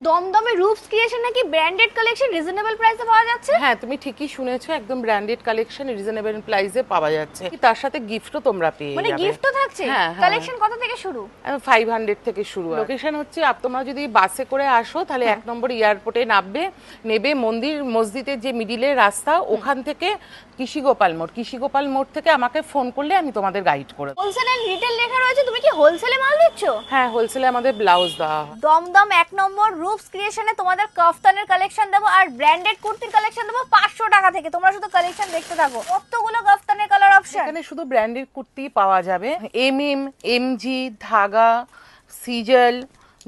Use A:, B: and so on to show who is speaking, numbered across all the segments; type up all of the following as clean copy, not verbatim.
A: দমদমে রূপস ক্রিয়েশন নাকি branded collection reasonable প্রাইসে পাওয়া যাচ্ছে।
B: হ্যাঁ, তুমি ঠিকই শুনেছো, একদম ব্র্যান্ডেড কালেকশন রিজনেবল প্রাইসে পাওয়া যাচ্ছে। তার সাথে গিফটও তোমরা পেয়ে
A: মানে
B: যাবে।
A: গিফটও থাকছে।
B: হ্যাঁ, হ্যাঁ।
A: কালেকশন কত থেকে শুরু?
B: 500 থেকে শুরু। লোকেশন হচ্ছে তোমরা যদি বাসে করে আসো তাহলে 1 নম্বর এয়ারপোর্টে নেবে মসজিদের যে মিডিলে রাস্তা, ওখান থেকে কৃষিগোপাল মোড় থেকে আমাকে ফোন করলে আমি তোমাদের গাইড করে দেবো।
A: হোলসেল এন্ড রিটেল লেখা রয়েছে, তুমি কি হোলসেলে মাল দিচ্ছ?
B: হ্যাঁ, হোলসেলে আমাদের ব্লাউজ দেওয়া হয়।
A: দমদম 1 নম্বর রূপস ক্রিয়েশনে তোমাদের কাফতানের কালেকশন দেবো আর ব্র্যান্ডেড কুর্তির কালেকশন দেবো 500 টাকা থেকে। তোমরা শুধু কালেকশন দেখতে থাকো। কতগুলো কাফতানের কালার অপশন।
B: এখানে শুধু ব্র্যান্ডেড কুর্তি পাওয়া যাবে। এমজি, ধাগা, সিজল,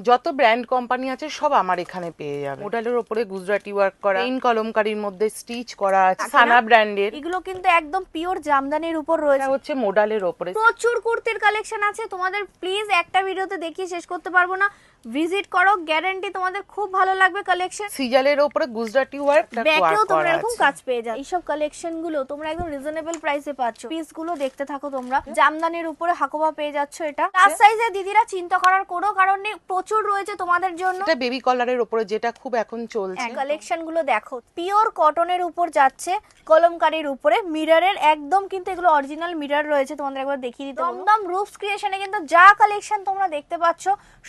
B: যত ব্র্যান্ড কোম্পানি আছে সব আমার এখানে পেয়ে যাবে। মোডালের উপরে গুজরাটি ওয়ার্ক করা, ইন কলমকারীর মধ্যে স্টিচ করা আছে, সানা ব্র্যান্ডের।
A: এগুলো কিন্তু একদম পিওর জামদানির উপর
B: এটা
A: রয়েছে।
B: হচ্ছে মোডালের উপরে।
A: প্রচুর কুর্তির কালেকশন আছে, তোমাদের প্লিজ একটা ভিডিওতে দেখিয়ে শেষ করতে পারবো না। ভিজিট করো, গ্যারান্টি তোমাদের খুব ভালো লাগবে কালেকশন।
B: সিজালের উপরে গুজরাটি ওয়ার্ক
A: ব্যাকেও তোমরা এরকম কাজ পেয়ে যাও। এইসব কালেকশন গুলো তোমরা একদম রিজনেবল প্রাইসে পাচ্ছ। পিস গুলো দেখতে থাকো তোমরা। জামদানির উপরে হাকোবা পেয়ে যাচ্ছ। এটা প্লাস সাইজের দিদিরা চিন্তা করার কোনো কারণ নেই, প্রচুর রয়েছে তোমাদের জন্য।
B: এটা বেবি কলারের উপরে, যেটা খুব এখন চলছে।
A: কালেকশন গুলো দেখো, পিওর কটনের উপর যাচ্ছে, কলমকারীর উপরে মিররের একদম, কিন্তু এগুলো অরিজিনাল মিরর রয়েছে। তোমাদের একবার দেখিয়ে দিতে বলবো। দমদম রূপস ক্রিয়েশনে কিন্তু যা কালেকশন তোমরা দেখতে পাচ্ছ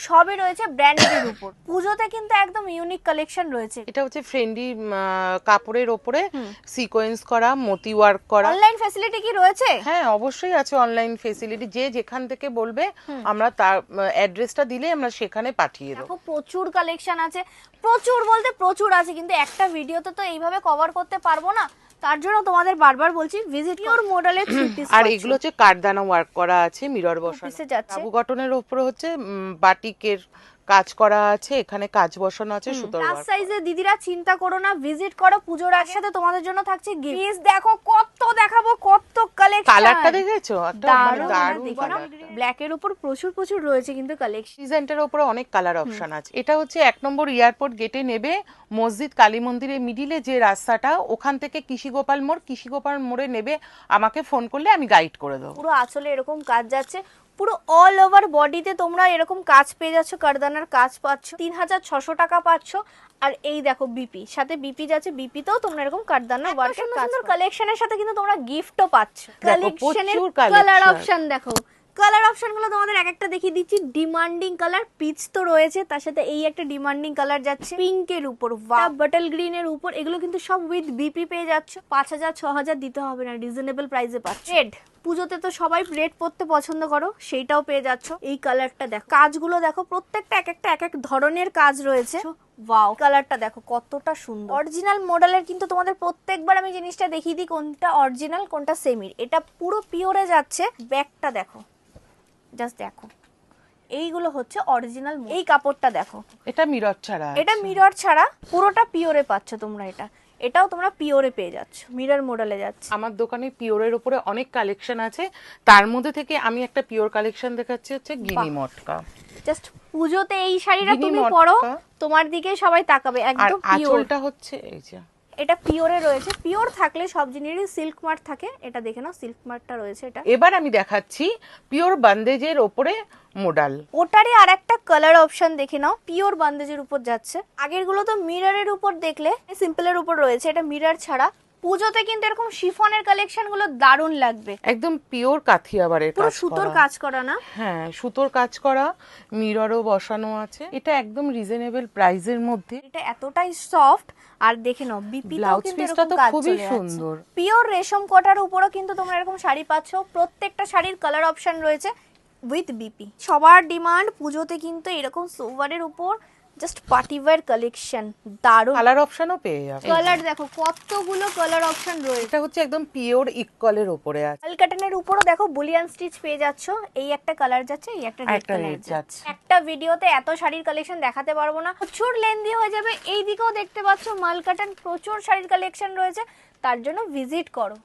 A: সবই রয়েছে ব্র্যান্ডের উপর। পুজোতে কিন্তু একদম ইউনিক কালেকশন রয়েছে।
B: এটা হচ্ছে ফ্রেন্ডলি কাপড়ের উপরে সিকোয়েন্স করা, মতি ওয়ার্ক করা।
A: অনলাইন ফ্যাসিলিটি কি রয়েছে?
B: হ্যাঁ, অবশ্যই আছে অনলাইন ফেসিলিটি। যে যেখান থেকে বলবে আমরা তার অ্যাড্রেসটা দিলে আমরা সেখানে পাঠিয়ে দেবো।
A: দেখো প্রচুর কালেকশন আছে, প্রচুর বলতে প্রচুর আছে, কিন্তু একটা ভিডিওতে তো এইভাবে কভার করতে পারবো না। তার জন্য তোমাদের বারবার বলছি ভিজিট ইওর মডেলের থ্রি পিস।
B: আর এগুলো হচ্ছে কারদানা ওয়ার্ক করা আছে, মিরর বসানো।
A: পিসে যাচ্ছে।
B: বাবু কটনের উপরে হচ্ছে বাটিকের কাজ করা আছে, এখানে কাজ বসানো আছে, সুতোর
A: প্লাস
B: ওয়ার্ক।
A: সাইজে দিদিরা চিন্তা করো না, ভিজিট করো। পুজোর একসাথে তোমাদের জন্য থাকছে গিফট। প্লিজ দেখো কত দেখাবো, কত কালেকশন।
B: কালারটা দেখেছো? একটা
A: দারুণ
B: দারুণ
A: কালার। ব্ল্যাক এর উপর প্রচুর রয়েছে কিন্তু কালেকশন।
B: ডিজাইনটার উপরে অনেক কালার অপশন আছে। এটা হচ্ছে 1 নম্বর এয়ারপোর্ট গেটে নেবে মসজিদ কালী মন্দিরের মিডিলে যে রাস্তাটা, ওখান থেকে কৃষিগোপাল মোড়ে নেবে, আমাকে ফোন করলে আমি গাইড করে দেবো।
A: পুরো আঁচলে এরকম কাজ যাচ্ছে, পুরো অল ওভার বডিতে তোমরা এরকম কাজ পেয়ে যাচ্ছ, কারদানার কাজ পাচ্ছ। 3600 টাকা পাচ্ছ। আর এই দেখো বিপি, সাথে বিপি যাচ্ছে, বিপিতেও তোমরা এরকম কারদানা ওয়ার্কের কাজ। সুন্দর কালেকশনের সাথে কিন্তু তোমরা গিফটও পাচ্ছ। কালেকশনের কালার অপশন দেখো। কালার অপশন গুলো তোমাদের এক একটা দেখিয়ে দিচ্ছি। ডিমান্ডিং কালার পিচ তো রয়েছে, তার সাথে এই একটা ডিমান্ডিং কালার যাচ্ছে পিঙ্কের উপর, বাটল গ্রিন এর উপর। এগুলো কিন্তু সব উইথ বিপি পেয়ে যাচ্ছ। 5000 6000 দিতে হবে না, রিজনেবল প্রাইসে পাচ্ছ। রেড, পুজোতে তো সবাই রেড পরতে পছন্দ করো, সেইটাও পেয়ে যাচ্ছ। এই কালারটা দেখো, কাজগুলো দেখো, প্রত্যেকটা এক এক ধরনের কাজ রয়েছে। ওয়াও, কালারটা দেখো কতটা সুন্দর। অরিজিনাল মডেলের কিন্তু তোমাদের প্রত্যেকবার আমি জিনিসটা দেখিয়ে দিই কোনটা অরিজিনাল কোনটা সেমির। এটা পুরো পিওরে যাচ্ছে। ব্যাকটা দেখো, জাস্ট দেখো, এইগুলো হচ্ছে অরিজিনাল। এই কাপড়টা দেখো,
B: এটা মিরর ছাড়া।
A: এটা মিরর ছাড়া পুরোটা পিওরে পাচ্ছ তোমরা। এটাও তোমরা পিওরে পেয়ে যাচ্ছ, মিরর মডেলে যাচ্ছে।
B: আমার দোকানে পিওরের উপরে অনেক কালেকশন আছে, তার মধ্যে থেকে আমি একটা পিওর কালেকশন দেখাচ্ছি, হচ্ছে গিনি মটকা।
A: জাস্ট পুজোতে এই শাড়িটা তুমি পরো, তোমার দিকে সবাই তাকাবে। একদম পিওর।
B: আঁচলটা হচ্ছে এই যে,
A: এটা পিওরে রয়েছে। পিওর থাকলে সব জিনিসেরই সিল্ক মার্ক থাকে, এটা দেখে নাও সিল্ক মার্কটা রয়েছে। এটা
B: এবার আমি দেখাচ্ছি পিওর বান্দেজের উপরে মোডাল।
A: ওটারই আর একটা কালার অপশন দেখে নাও, পিওর বান্দেজের উপর যাচ্ছে। আগের গুলো তো মিররের উপর দেখলে, সিম্পলের উপর রয়েছে, এটা মিরর ছাড়া। পুজোতে কিন্তু এরকম শিফনের কালেকশন গুলো দারুণ লাগবে।
B: একদম পিওর কাথিয়াবারের
A: পুরো
B: কাজ
A: সুতোর
B: করা।
A: কাজ করা না?
B: হ্যাঁ, সুতোর কাজ করা, মিররও বসানো আছে। এটা একদম রিজনেবল প্রাইসের মধ্যে।
A: এটা এতটাই সফট। আর দেখে নাও বিপি
B: ব্লাউজ
A: কিন্তু
B: পিসটা
A: এরকম
B: তো
A: কাজ
B: খুবই
A: চলে যাচ্ছে।
B: সুন্দর।
A: পিওর রেশম কটার উপরও কিন্তু তোমরা এরকম শাড়ি পাচ্ছ। প্রত্যেকটা শাড়ির কালার অপশন রয়েছে উইথ বিপি। সবার ডিমান্ড পুজোতে কিন্তু এরকম সোভারের উপর জাস্ট পার্টি ওয়্যার কালেকশন দারুণ।
B: কালার অপশনও পেয়ে যাবে।
A: কালার দেখো কতগুলো কালার অপশন রয়েছে।
B: এটা হচ্ছে একদম পিওর ইকলের উপরে আছে।
A: কালকাটানের উপরও দেখো বুলিয়ান স্টিচ পেয়ে যাচ্ছ। এই একটা কালার যাচ্ছে, এই একটা রেড কালার যাচ্ছে। একটা ভিডিওতে এত শাড়ির কালেকশন দেখাতে পারবো না, প্রচুর লেন্দি হয়ে যাবে। এই দিকেও দেখতে পাচ্ছ মালকাটান, প্রচুর শাড়ির কালেকশন রয়েছে, তার জন্য ভিজিট করো।